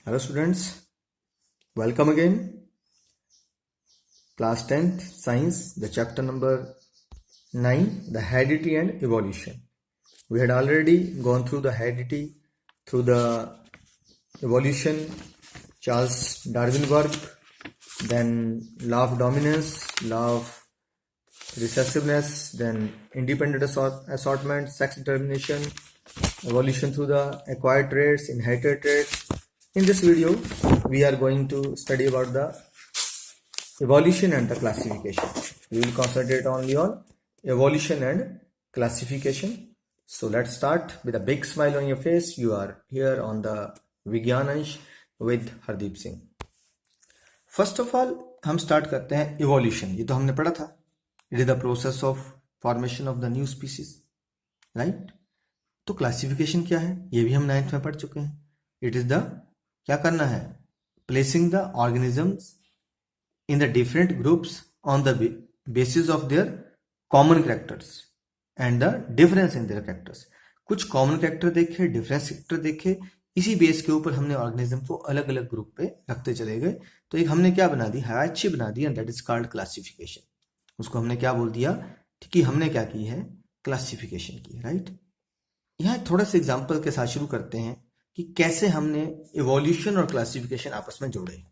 Hello students, welcome again. Class 10th Science, the chapter number 9, the heredity and evolution. We had already gone through the heredity, through the evolution, Charles Darwin work, then law of dominance, law of recessiveness, then independent assortment, sex determination, evolution through the acquired traits, inherited traits. In this video, we are going to study about the evolution and the classification. We will concentrate only on evolution and classification. So let's start with a big smile on your face. You are here on the Vigyanansh with Hardeep Singh. First of all हम start करते हैं evolution. ये तो हमने पढ़ा था. It is the process of formation of the new species, right. तो classification क्या है ये भी हम 9th में पढ़ चुके हैं. इट इज द क्या करना है, placing the organisms in the different groups on the basis of their common characters and the difference in their characters. कुछ कॉमन कैरेक्टर देखे, डिफरेंस कैरेक्टर देखे, इसी बेस के ऊपर हमने ऑर्गेनिज्म को अलग अलग ग्रुप पे रखते चले गए. तो एक हमने क्या बना दी, हायरार्ची बना दी, and that is called classification. उसको हमने क्या बोल दिया कि हमने क्या की है, क्लासिफिकेशन की है, राइट. यहाँ थोड़ा सा एग्जांपल के साथ शुरू करते हैं कि कैसे हमने इवोल्यूशन और क्लासिफिकेशन आपस में जोड़े.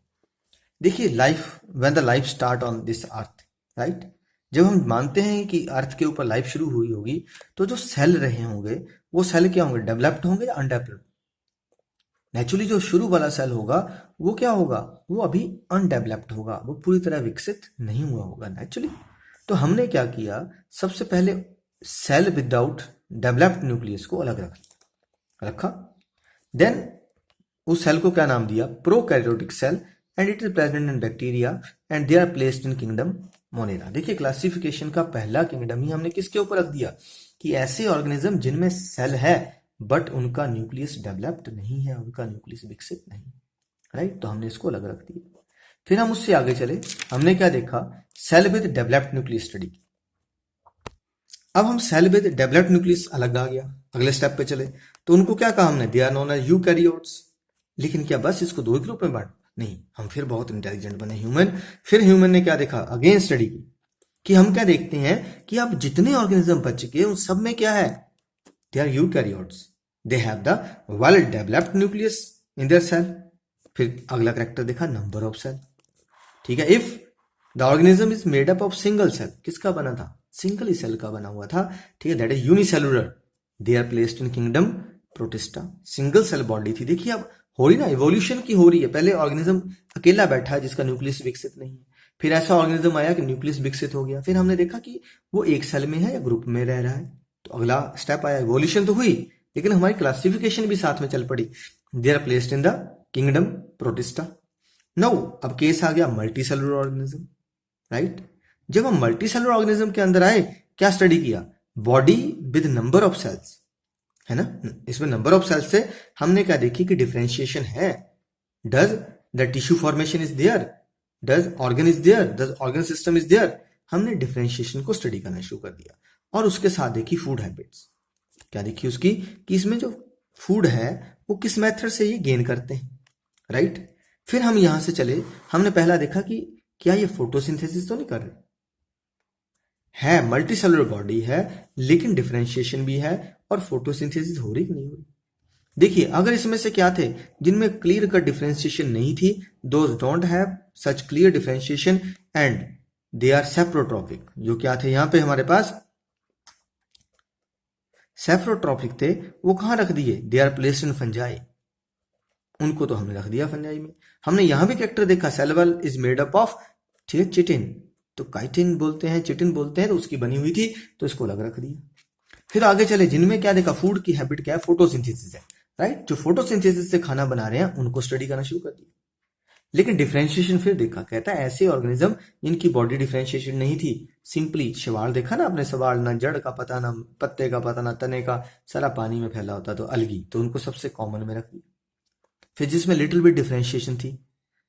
देखिए, life when the life start on this earth, right. जब हम मानते हैं कि अर्थ के ऊपर लाइफ शुरू हुई होगी, तो जो सेल रहे होंगे वो सेल क्या होंगे, डेवलप्ड होंगे या अनडेवलप्ड. नेचुरली जो शुरू वाला सेल होगा वो क्या होगा, वो अभी अनडेवलप्ड होगा, वो पूरी तरह विकसित नहीं हुआ होगा नेचुरली. तो हमने क्या किया, सबसे पहले सेल विदाउट डेवलप्ड न्यूक्लियस को अलग रखा. देन उस सेल को क्या नाम दिया, prokaryotic cell, and it is present in bacteria and they are placed in kingdom Monera. देखिए, क्लासिफिकेशन का पहला किंगडम ही हमने किसके ऊपर रख दिया, कि ऐसे ऑर्गेनिज्म जिनमें सेल है बट उनका न्यूक्लियस डेवलप्ड नहीं है, उनका न्यूक्लियस विकसित नहीं, राइट. तो हमने इसको अलग रख दिया. फिर हम उससे आगे चले, हमने क्या देखा, cell with developed nucleus study. अब हम सेल विद डेवलप्ड न्यूक्लियस अलग आ गया, अगले स्टेप पे चले तो उनको क्या कहा हमने, they are known as eukaryotes. लेकिन क्या बस इसको दो ही ग्रुप में बांट, नहीं, हम फिर बहुत इंटेलिजेंट बने ह्यूमन. फिर ह्यूमन ने क्या देखा, अगेन स्टडी की, कि हम क्या देखते हैं कि अब जितने ऑर्गेनिज्म बच चुके उन सब में क्या है, they are eukaryotes. They have the well developed nucleus in their cell. फिर अगला कैरेक्टर देखा, नंबर ऑफ सेल, ठीक है. If the organism is made up of single cell, किसका बना था, सिंगल ही सेल का बना हुआ था, ठीक है, that is unicellular. They are placed in kingdom Protista. Single cell body थी. देखिए, अब हो रही ना इवोल्यूशन की, हो रही है. पहले ऑर्गेनिज्म अकेला बैठा है जिसका न्यूक्लियस विकसित नहीं है, फिर ऐसा ऑर्गेनिज्म आया कि न्यूक्लियस विकसित हो गया, फिर हमने देखा कि वो एक सेल में है या ग्रुप में रह रहा है. तो अगला स्टेप आया, इवोल्यूशन तो हुई लेकिन हमारी क्लासिफिकेशन भी साथ में चल पड़ी. They are placed in the kingdom Protista. Now अब केस आ गया मल्टी सेलुलर ऑर्गेनिज्म, राइट. जब हम मल्टी सेलुलर ऑर्गेनिज्म के अंदर आए, क्या स्टडी किया, body with number of cells, है ना. इसमें नंबर ऑफ सेल्स से हमने क्या देखी कि डिफरेंशिएशन है. Does the tissue formation is there, does organ is there, does organ system is there. हमने डिफरेंशिएशन को स्टडी करना शुरू कर दिया. और उसके साथ देखी फूड हैबिट्स, क्या देखी उसकी, कि इसमें जो फूड है वो किस मेथड से ये गेन करते हैं, राइट. फिर हम यहां से चले, हमने पहला देखा कि क्या ये फोटोसिंथेसिस तो नहीं कर रहे है, मल्टी सेलुलर बॉडी है लेकिन डिफरेंशिएशन भी है, और फोटोसिंथेसिस हो रही कि नहीं हो रही. देखिए, अगर इसमें से क्या थे, जिनमें क्लियर कट डिफरेंशिएशन नहीं थी, those don't have such clear differentiation and they are saprotrophic. जो क्या थे यहां पे हमारे पास सेफ्रोट्रॉपिक थे, वो कहां रख दिए, they are placed in fungi. उनको तो हमने रख दिया फंजाई में. हमने यहां भी कैरेक्टर देखा, cell wall is made up of, ठीक है, चिटिन. तो काइटिन बोलते हैं, चिटिन बोलते हैं, तो उसकी बनी हुई थी, तो इसको अलग रख दिया. फिर आगे चले, जिनमें क्या देखा, फूड की हैबिट क्या है, फोटोसिंथेसिस है, राइट. जो फोटोसिंथेसिस से खाना बना रहे हैं उनको स्टडी करना शुरू कर दिया. लेकिन डिफरेंशिएशन फिर देखा, कहता है ऐसे ऑर्गेनिज्म जिनकी बॉडी डिफरेंशिएशन नहीं थी, सिंपली शैवाल देखा ना आपने, सवाल ना जड़ का पता, ना पत्ते का पता, ना तने का, सारा पानी में फैला होता, तो अलगी, तो उनको सबसे कॉमन में रख दिया. फिर जिसमें लिटिल बिट डिफरेंशिएशन थी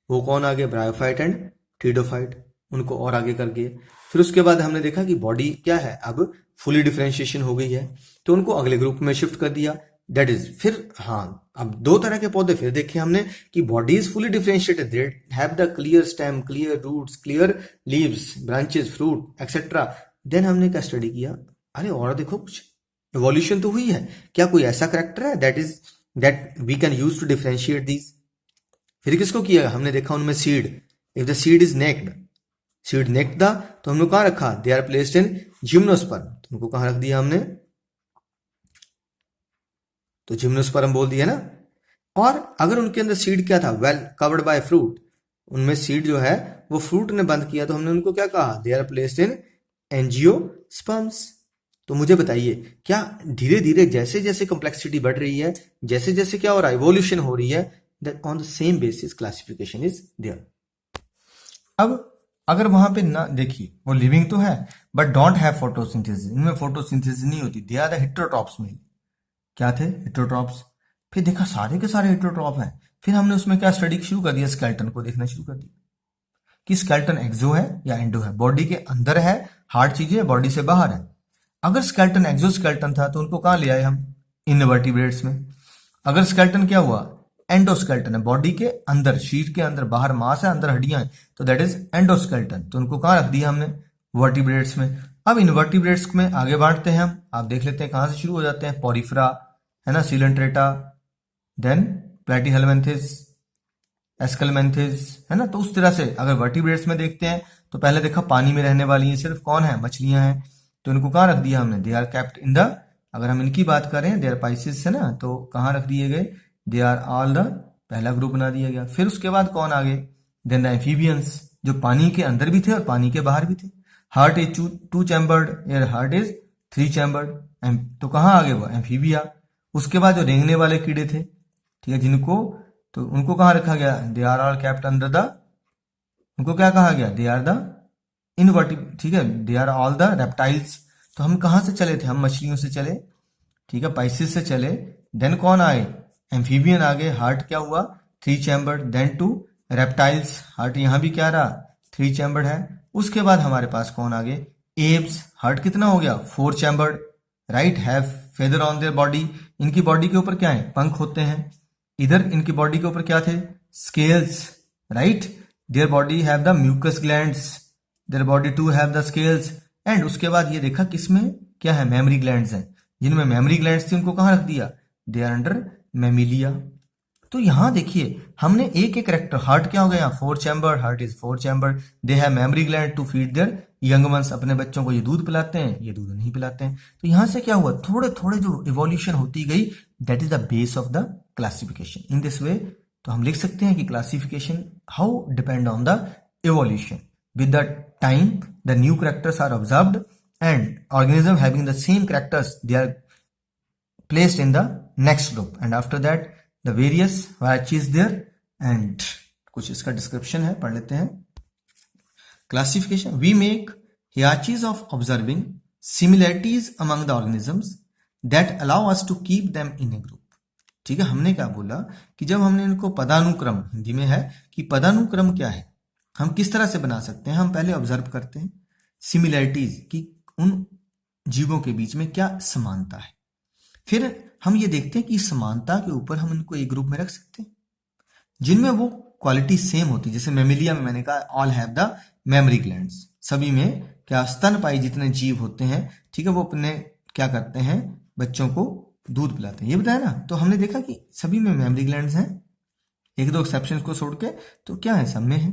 वो कौन आ गया, ब्रायोफाइट एंड ट्रीडोफाइट, उनको और आगे कर दिए. फिर उसके बाद हमने देखा कि बॉडी क्या है, अब फुली डिफरेंशिएशन हो गई है, तो उनको अगले ग्रुप में शिफ्ट कर दिया. दैट इज फिर हाँ, अब दो तरह के पौधे फिर देखे हमने कि body is fully differentiated, they have the clear stem, clear roots, clear leaves, branches, fruit etcetera. Then हमने क्या स्टडी किया, अरे और देखो कुछ इवोल्यूशन तो हुई है, क्या कोई ऐसा करेक्टर है that we can use to differentiate these. फिर किसको किया, हमने देखा उनमें seed, if the seed is naked, seed naked था तो हमने कहाँ रखा, they are placed in gymnosperm, तो उनको कहाँ रख दिया हमने, तो जिम्नोस्पर्म बोल दिया ना। और अगर उनके अंदर सीड क्या था, वेल कवर्ड बाय फ्रूट, उनमें सीड जो है वो फ्रूट ने बंद किया, तो हमने उनको क्या कहा, they are placed in angiosperms. तो मुझे बताइए, क्या धीरे धीरे जैसे जैसे कॉम्प्लेक्सिटी बढ़ रही है, जैसे जैसे क्या हो रहा है, इवोल्यूशन हो रही है, that on the same basis classification is there. अब अगर वहां पे ना देखिए, वो लिविंग तो है बट डोंट हैव फोटोसिंथेसिस, इनमें फोटोसिंथेसिस नहीं होती, दे आर द हेटेरोट्रॉप्स में, क्या थे, हेटेरोट्रॉप्स। फिर देखा सारे के सारे हेटेरोट्रॉप हैं, फिर हमने उसमें क्या स्टडी शुरू कर दिया, स्केलेटन को देखना शुरू कर दिया कि स्केलेटन एक्सो है या एंडो है, बॉडी के अंदर है, हार्ड चीजें बॉडी से बाहर है। अगर स्केलेटन एक्सोस्केलेटन था तो उनको कहाँ ले आए हम, इनवर्टिब्रेट्स में। अगर स्केलेटन क्या हुआ, एंडोस्केलेटन है, बॉडी के अंदर, शरीर के अंदर, बाहर मांस है, अंदर हड्डियां हैं, तो दैट इज एंडोस्केलेटन, तो उनको कहाँ रख दिया हमने, वर्टिब्रेट्स में। अब इनवर्टिब्रेट्स में आगे बांटते हैं हम, आप देख लेते हैं कहाँ से शुरू हो जाते हैं, पोरिफेरा है ना, सीलेंट्रेटा, देन प्लेटीहेलमिन्थेस, एस्केलमेंथिस है ना। तो उस तरह से अगर वर्टिब्रेट्स में देखते हैं तो पहले देखा पानी में रहने वाली है, सिर्फ कौन है, मछलियां हैं, तो इनको कहाँ रख दिया हमने, they are kept in the, अगर हम इनकी बात करें, दे आर पाइसेस है ना, तो कहाँ रख दिए गए, दे आर ऑल द, पहला ग्रुप बना दिया गया। फिर उसके बाद कौन आ गए, देन द एम्फीबियंस, जो पानी के अंदर भी थे और पानी के बाहर भी थे। Heart is two chambered, air heart is 3 chambered, तो कहाँ आ गए वो, एम्फीबिया। उसके बाद जो रेंगने वाले कीड़े थे, ठीक है, जिनको, तो उनको कहाँ रखा गया, they are all kept under the, उनको क्या कहा गया, दे आर द इनवर्टिब, ठीक है, they are all the reptiles. तो हम कहाँ से चले थे, हम मछलियों से चले, ठीक है, पाइसेस से चले, देन कौन आए, एम्फीबियन आ गए, हार्ट क्या हुआ, 3 chambered, then to reptiles, heart यहाँ भी क्या रहा, 3 चैम्बर्ड है। उसके बाद हमारे पास कौन आ गए, एब्स, हार्ट कितना हो गया, 4 chambered, right, have feather on their body, इनकी बॉडी के ऊपर क्या है, पंख होते हैं। इधर इनकी बॉडी के ऊपर क्या थे, scales, right, their body have the mucus glands, their body too have the scales. And उसके बाद ये देखा किसमें क्या है, मेमोरी ग्लैंड्स हैं, जिनमें मेमोरी ग्लैंड्स थी उनको कहाँ रख दिया, दे आर अंडर मेमिलिया। तो यहां देखिए हमने एक एक करेक्टर, हार्ट क्या हो गया, 4 chamber, heart is 4 chamber, they have mammary gland to feed their young ones, अपने बच्चों को ये दूध पिलाते हैं, ये दूध नहीं पिलाते हैं। तो यहां से क्या हुआ, थोड़े थोड़े जो इवोल्यूशन होती गई, that is the base of the classification. In this way तो हम लिख सकते हैं कि classification how depend on the evolution, with the time the new characters are observed and organism having the same characters they are placed in the next group, and after that the various varieties there, and कुछ इसका description है, पढ़ लेते हैं। Classification, we make hierarchies of observing similarities among the organisms that allow us to keep them in a group। ठीक है, हमने क्या बोला कि जब हमने इनको पदानुक्रम, हिंदी में है कि पदानुक्रम क्या है, हम किस तरह से बना सकते हैं, हम पहले ऑब्जर्व करते हैं सिमिलैरिटीज कि उन जीवों के बीच में क्या समानता है, फिर हम ये देखते हैं कि समानता के ऊपर हम इनको एक ग्रुप में रख सकते हैं जिनमें वो क्वालिटी सेम होती है। जैसे मेमिलिया में मैंने कहा all have the mammary glands, सभी में क्या स्तनपायी जितने जीव होते हैं, ठीक है, वो अपने क्या करते हैं, बच्चों को दूध पिलाते हैं, ये बताया ना। तो हमने देखा कि सभी में मेमोरी ग्लैंड्स हैं, एक दो एक्सेप्शन को छोड़ के, तो क्या है, सब में है।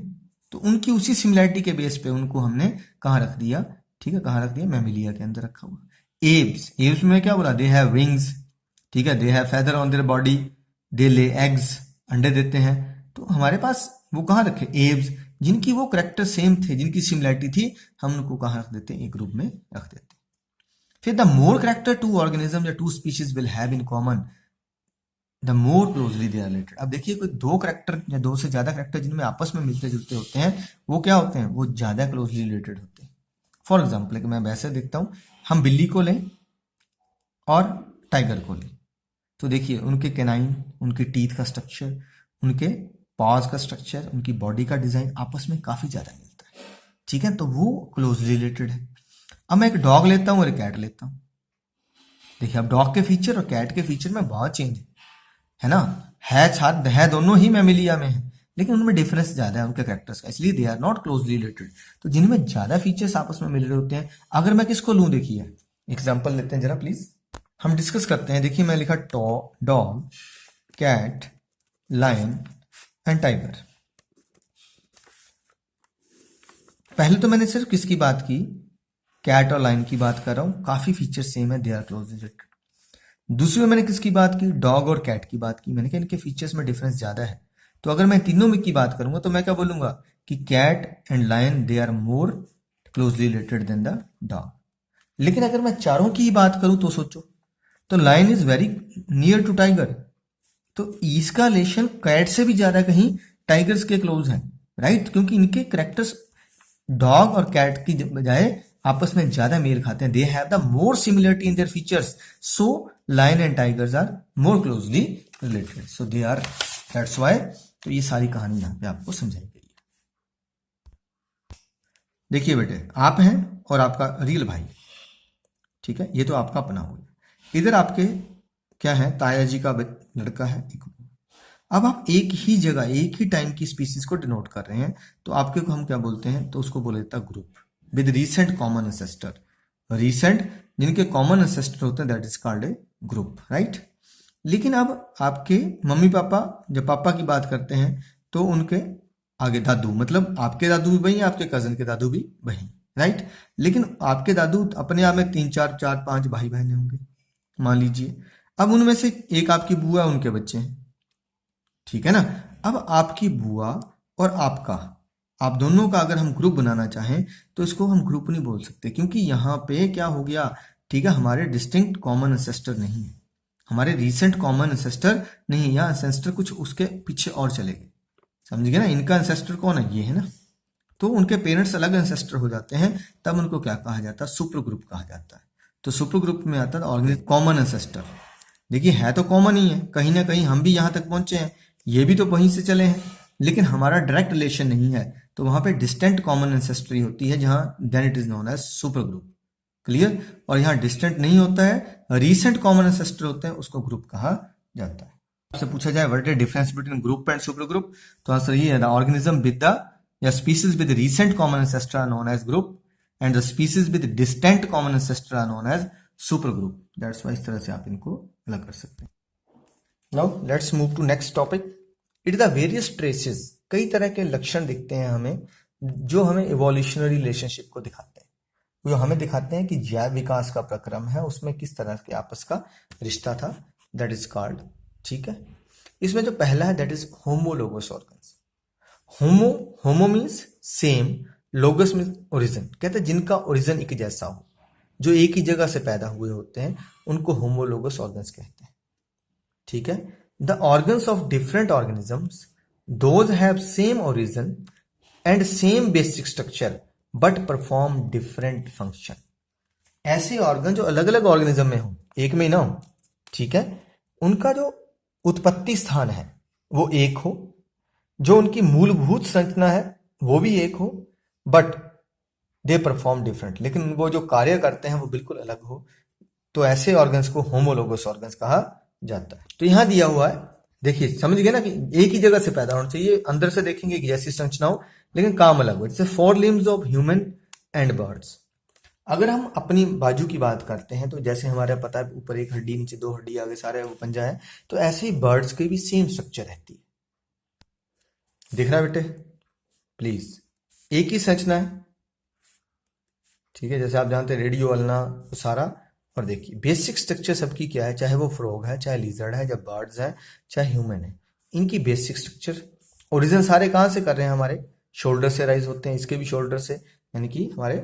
तो उनकी उसी सिमिलैरिटी के बेस पे उनको हमने कहाँ रख दिया, ठीक है, कहाँ रख दिया, मेमिलिया के अंदर रखा हुआ। एब्स, एब्स में क्या बोला, दे हैव विंग्स, ठीक है, they have feather on their body, they lay eggs, अंडे देते हैं। तो हमारे पास वो कहाँ रखे, एब्स, जिनकी वो करेक्टर सेम थे, जिनकी सिमिलैरिटी थी, हम उनको कहाँ रख देते हैं, एक ग्रुप में रख देते हैं। फिर the more character two organism या two species will have in common, the more closely they are related. अब देखिए कोई दो करेक्टर या दो से ज्यादा करेक्टर जिनमें आपस में मिलते जुलते होते हैं, वो क्या होते हैं, वो ज्यादा क्लोजली रिलेटेड होते हैं। फॉर एग्जाम्पल मैं वैसे देखता हूं, हम बिल्ली को लें और टाइगर को लें, तो देखिए उनके कैनाइन, उनके टीथ का स्ट्रक्चर, उनके पॉज का स्ट्रक्चर, उनकी बॉडी का डिजाइन आपस में काफी ज्यादा मिलता है, ठीक है, तो वो क्लोजली रिलेटेड है। अब मैं एक डॉग लेता हूं और एक कैट लेता हूं, देखिए अब डॉग के फीचर और कैट के फीचर में बहुत चेंज है ना। है दोनों ही मैमिलिया में है, लेकिन उनमें डिफरेंस ज्यादा है उनके कैरेक्टर्स का, इसलिए they are not closely related. तो जिनमें ज्यादा फीचर्स आपस में मिल रहे होते हैं, अगर मैं किसको लूं, देखिए एग्जांपल लेते हैं जरा प्लीज, हम डिस्कस करते हैं। देखिए मैं लिखा dog, cat, lion and tiger. पहले तो मैंने सिर्फ किसकी बात की, कैट और लायन की बात कर रहा हूं, काफी फीचर सेम है, दे आर क्लोज रिलेटेड। दूसरी में मैंने किसकी बात की, डॉग और कैट की बात की, मैंने कहा इनके फीचर्स में डिफरेंस ज्यादा है। तो अगर मैं तीनों में की बात करूंगा तो मैं क्या बोलूंगा कि cat and lion they are more closely related than the dog. लेकिन अगर मैं चारों की ही बात करूं तो सोचो, तो lion is very near to tiger, तो इसका रिलेशन कैट से भी ज्यादा कहीं टाइगर्स के क्लोज है, राइट, क्योंकि इनके करेक्टर्स डॉग और कैट की बजाय आपस में ज्यादा मेल खाते हैं, they have the more similarity in their features, so lion and tigers are more closely related, so they are, that's why. तो ये सारी कहानी यहां पे आपको समझाई गई है। देखिए बेटे, आप हैं और आपका रियल भाई, ठीक है, ये तो आपका अपना हो गया। इधर आपके क्या है, ताया जी का लड़का है एक। अब आप एक ही जगह एक ही टाइम की स्पीसीज को डिनोट कर रहे हैं, तो आपके को हम क्या बोलते हैं, तो उसको बोले जाता है group with recent common ancestor. Recent जिनके कॉमन एंसेस्टर होते हैं, that is called a group, right. लेकिन अब आपके मम्मी पापा, जब पापा की बात करते हैं तो उनके आगे दादू, मतलब आपके दादू भी वही, आपके कजन के दादू भी वही, राइट। लेकिन आपके दादू अपने आप में 3 4 5 भाई बहन होंगे मान लीजिए। अब उनमें से एक आपकी बुआ, उनके बच्चे हैं, ठीक है ना। अब आपकी बुआ और आपका, आप दोनों का अगर हम ग्रुप बनाना चाहें तो इसको हम ग्रुप नहीं बोल सकते, क्योंकि यहाँ पे क्या हो गया, ठीक है, हमारे डिस्टिंक्ट कॉमन एंसेस्टर नहीं है, हमारे रीसेंट कॉमन एंसेस्टर नहीं है, यहाँ एंसेस्टर कुछ उसके पीछे और चले गए, समझ गए ना। इनका एंसेस्टर कौन है, ये है ना, तो उनके पेरेंट्स अलग एंसेस्टर हो जाते हैं, तब उनको क्या कहा जाता है, सुपर ग्रुप कहा जाता है। तो सुपर ग्रुप में आता है ऑर्गेनिज्म कॉमन एंसेस्टर। देखिए है तो कॉमन ही है, कहीं ना कहीं हम भी यहाँ तक पहुंचे हैं, ये भी तो वहीं से चले हैं, लेकिन हमारा डायरेक्ट रिलेशन नहीं है, तो वहां पे डिस्टेंट कॉमन एंसेस्ट्री होती है, जहां then it is known as super group, clear. और यहाँ डिस्टेंट नहीं होता है, रीसेंट कॉमन एंसेस्टर होते हैं, उसको ग्रुप कहा जाता है। आपसे पूछा जाए what is difference between group and super group, तो आंसर ये है, द ऑर्गेनिज्म विद द या species with recent common ancestor are known as group and the species with distant common ancestor are known as super group. That's why इस तरह से आप इनको अलग कर सकते हैं। Now let's move to next topic. It the various traces, कई तरह के लक्षण दिखते हैं हमें, जो हमें इवोल्यूशनरी रिलेशनशिप को दिखाते हैं, जो हमें दिखाते हैं कि जैव विकास का प्रक्रम है, उसमें किस तरह के आपस का रिश्ता था, दैट इज कॉल्ड, ठीक है। इसमें जो पहला है that is homologous organs. Homo means same, लोगस means origin, कहते हैं जिनका ओरिजिन एक जैसा हो, जो एक ही जगह से पैदा हुए होते हैं, उनको होमोलोगस ऑर्गन्स कहते हैं, ठीक है। The organs of different organisms, those have same origin and same basic structure but perform different function. ऐसे ऑर्गन जो अलग अलग ऑर्गेनिज्म में हो, एक में ना हो, ठीक है, उनका जो उत्पत्ति स्थान है वो एक हो, जो उनकी मूलभूत संरचना है वो भी एक हो, बट दे परफॉर्म डिफरेंट, लेकिन वो जो कार्य करते हैं वो बिल्कुल अलग हो, तो ऐसे ऑर्गन्स को होमोलोगस ऑर्गन्स कहा जाता है। तो यहां दिया हुआ है, देखिए समझ गए ना कि एक ही जगह से पैदा होना चाहिए, अंदर से देखेंगे एक जैसी संरचना हो, लेकिन काम अलग हो। It's 4 limbs of human and birds. अगर हम अपनी बाजू की बात करते हैं, तो जैसे हमारे पता है ऊपर एक हड्डी, नीचे 2 हड्डी, आगे सारे वो पंजा है, तो ऐसे ही बर्ड्स की भी सेम स्ट्रक्चर रहती है। दिख रहा है बेटे, प्लीज, एक ही संरचना है, ठीक है, जैसे आप जानते हैं रेडियो, अलना, सारा। और देखिए बेसिक स्ट्रक्चर सबकी क्या है, चाहे वो फ्रॉग है, चाहे लिजर्ड है, चाहे बर्ड्स है, चाहे ह्यूमन है, इनकी बेसिक स्ट्रक्चर, ओरिजिन सारे कहां से कर रहे हैं, हमारे शोल्डर से राइज होते हैं, इसके भी शोल्डर से, यानी कि हमारे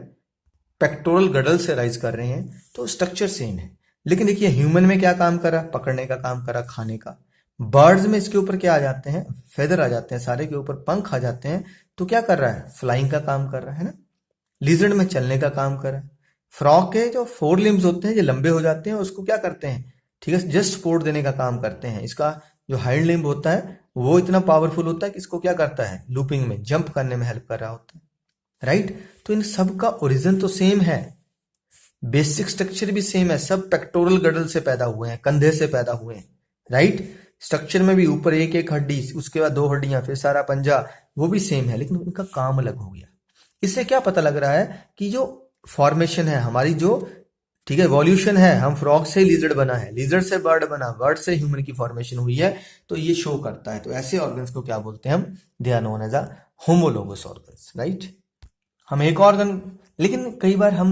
पेक्टोरल गडल से राइज कर रहे हैं, तो स्ट्रक्चर सेम है। लेकिन देखिए ह्यूमन में क्या काम करा, पकड़ने का काम करा, खाने का। बर्ड्स में इसके ऊपर क्या आ जाते हैं, फेदर आ जाते हैं, सारे के ऊपर पंख आ जाते हैं, तो क्या कर रहा है, फ्लाइंग का काम कर रहा है ना। लिजर्ड में चलने का काम कर रहा है। फ्रॉग के जो 4 लिम्स होते हैं, जो लंबे हो जाते हैं, उसको क्या करते हैं, ठीक है, जस्ट सपोर्ट देने का काम करते हैं। इसका जो हाइंड लिम्ब होता है वो इतना पावरफुल होता है कि इसको क्या करता है, लूपिंग में, जंप करने में हेल्प कर रहा होता है, राइट। तो इन सब का ओरिजिन तो सेम है, बेसिक स्ट्रक्चर भी सेम है, सब पेक्टोरल गडल से पैदा हुए हैं, कंधे से पैदा हुए हैं, राइट। स्ट्रक्चर में भी ऊपर एक एक हड्डी, उसके बाद दो हड्डियां, फिर सारा पंजा, वो भी सेम है, लेकिन उनका काम अलग हो गया। इससे क्या पता लग रहा है कि जो फॉर्मेशन है हमारी, जो ठीक है इवोल्यूशन है, हम फ्रॉग से लिजर्ड बना है, लिजर्ड से बर्ड बना, बर्ड से ह्यूमन की फॉर्मेशन हुई है, तो ये शो करता है। तो ऐसे ऑर्गन्स को क्या बोलते हैं हम? They are known as a homologous organs, right. हम एक ऑर्गन, लेकिन कई बार हम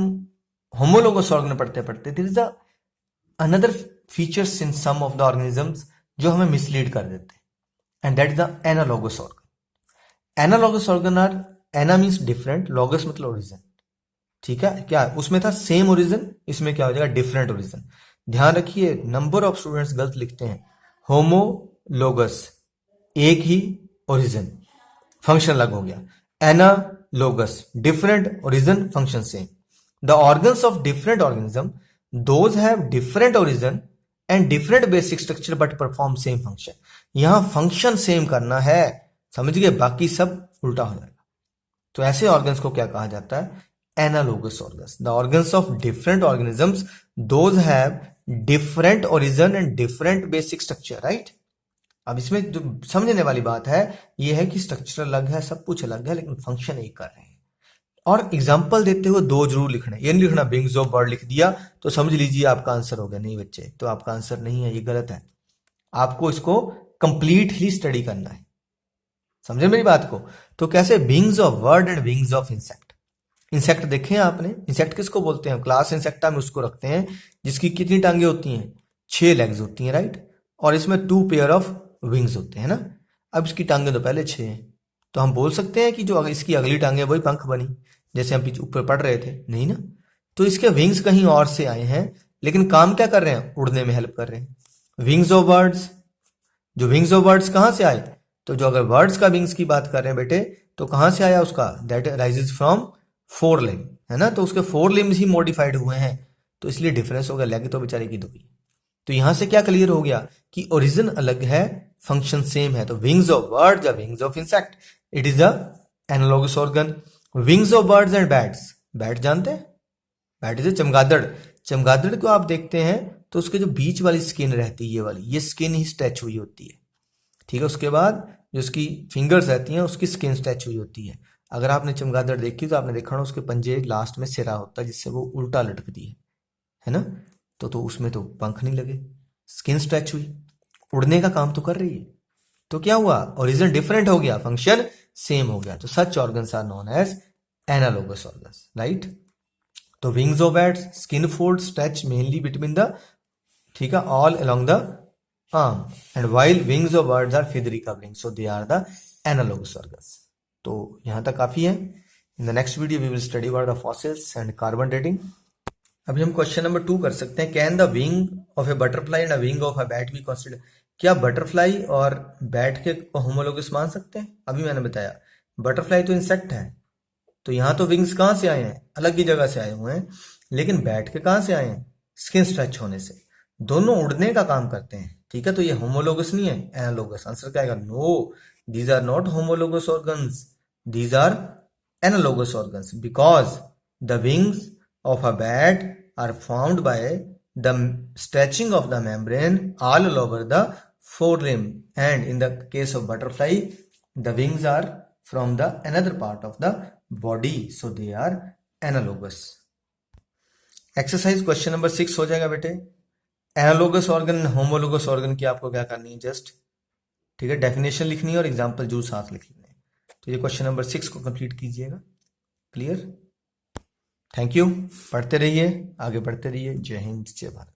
होमोलोगस ऑर्गन पढ़ते पढ़ते there is another features in some of the organisms जो हमें मिसलीड कर देते हैं, and that is the analogous organ. Analogous organ are, ana means different, logos मतलब ओरिजिन, ठीक है। क्या उसमें था सेम ओरिजिन, इसमें क्या हो जाएगा डिफरेंट ओरिजिन। ध्यान रखिए, नंबर ऑफ स्टूडेंट्स गलत लिखते हैं। होमोलोगस एक ही ओरिजिन, फंक्शन अलग हो गया। Analogous different origin, function same. The organs of different organism, those have different origin and different basic structure but perform same function. यहां फंक्शन सेम करना है, समझ गए, बाकी सब उल्टा हो जाएगा। तो ऐसे ऑर्गन्स को क्या कहा जाता है? Analogous organs. The organs of different organisms, those have different origin and different basic structure, right. अब इसमें जो समझने वाली बात है ये है कि स्ट्रक्चर अलग है, सब कुछ अलग है, लेकिन फंक्शन एक कर रहे हैं। और एग्जाम्पल देते हुए दो जरूर लिखना है, ये नहीं लिखना विंग्स ऑफ बर्ड लिख दिया तो समझ लीजिए आपका आंसर हो गया। नहीं बच्चे, तो आपका आंसर नहीं है, ये गलत है। आपको इसको कंप्लीटली स्टडी करना है, समझे मेरी बात को। तो कैसे? Wings of bird and wings of insect. Insect देखे हैं आपने? इंसेक्ट किसको बोलते हैं? क्लास इंसेक्टा में उसको रखते हैं जिसकी कितनी टांगे होती हैं? 6 लेग्स होती हैं, राइट। और इसमें 2 पेयर ऑफ विंग्स होते हैं ना। अब इसकी टांगे तो पहले 6 हैं, तो हम बोल सकते हैं कि जो इसकी अगली टांगे वही पंख बनी, जैसे हम पीछे ऊपर पढ़ रहे थे, नहीं ना। तो इसके विंग्स कहीं और से आए हैं, लेकिन काम क्या कर रहे हैं? उड़ने में हेल्प कर रहे हैं। विंग्स ऑफ बर्ड्स, जो विंग्स ऑफ बर्ड्स कहां से आए? तो जो अगर बर्ड्स का विंग्स की बात कर रहे हैं बेटे, तो कहां से आया उसका? दैट राइजेस फ्रॉम 4 लिम्ब, है ना। तो उसके 4 लिम्स ही मॉडिफाइड हुए हैं, तो इसलिए डिफरेंस हो गया। लेग तो बेचारे की 2 ही। तो यहां से क्या क्लियर हो गया कि ओरिजिन अलग है, फंक्शन सेम है। तो विंग्स ऑफ बर्ड्स या wings of insect, it is a analogous organ. Wings of birds and bats, bat जानते हैं? बैट इज चमगादड़। चमगादड़ को आप देखते हैं तो उसके जो बीच वाली स्किन रहती है, ये वाली, ये स्किन ही स्ट्रेच हुई होती है, ठीक है। उसके बाद जो उसकी फिंगर्स रहती हैं उसकी स्किन स्ट्रेच हुई होती है। अगर आपने चमगादड़ देखी तो आपने देखा ना उसके पंजे लास्ट में सिरा होता है जिससे वो उल्टा लटकती है ना। तो उसमें तो पंख नहीं लगे, स्किन स्ट्रेच हुई, उड़ने का काम तो कर रही है। तो क्या हुआ? ओरिजिन डिफरेंट हो गया, फंक्शन सेम हो गया। तो such organs are known as analogous organs, right. तो wings of bats, skin fold stretch mainly between the, ठीक है, all along the arm, and while wings of birds are feathery covering, so they are the analogous organs. तो यहां तक काफी है। In the next video we will study about the fossils and carbon dating. अभी हम question number 2 कर सकते हैं। Can the wing of A butterfly and a wing of a bat B consider? क्या बटरफ्लाई और बैट के homologous मान सकते हैं? अभी मैंने बताया बटरफ्लाई तो इंसेक्ट है, तो यहां तो विंग्स कहां से आए हैं? अलग ही जगह से आए हुए हैं। लेकिन बैट के कहां से आए हैं? स्किन स्ट्रेच होने से। दोनों उड़ने का काम करते हैं, ठीक है। तो ये होमोलोगस नहीं है, एनालोगस। आंसर क्या आएगा? No, these are not homologous organs, these are analogous organs, because the wings of a bat are formed by the stretching of the membrane all over the forelimb, and in the case of butterfly the wings are from the another part of the body, so they are analogous. Exercise question number 6 हो जाएगा बेटे। Analogous organ, homologous organ की आपको क्या करनी है? Just, ठीक है, डेफिनेशन लिखनी है और एग्जाम्पल जो साथ लिख लेने। तो ये क्वेश्चन नंबर 6 को कंप्लीट कीजिएगा। क्लियर? Thank you. पढ़ते रहिए, आगे बढ़ते रहिए। जय हिंद, जय भारत।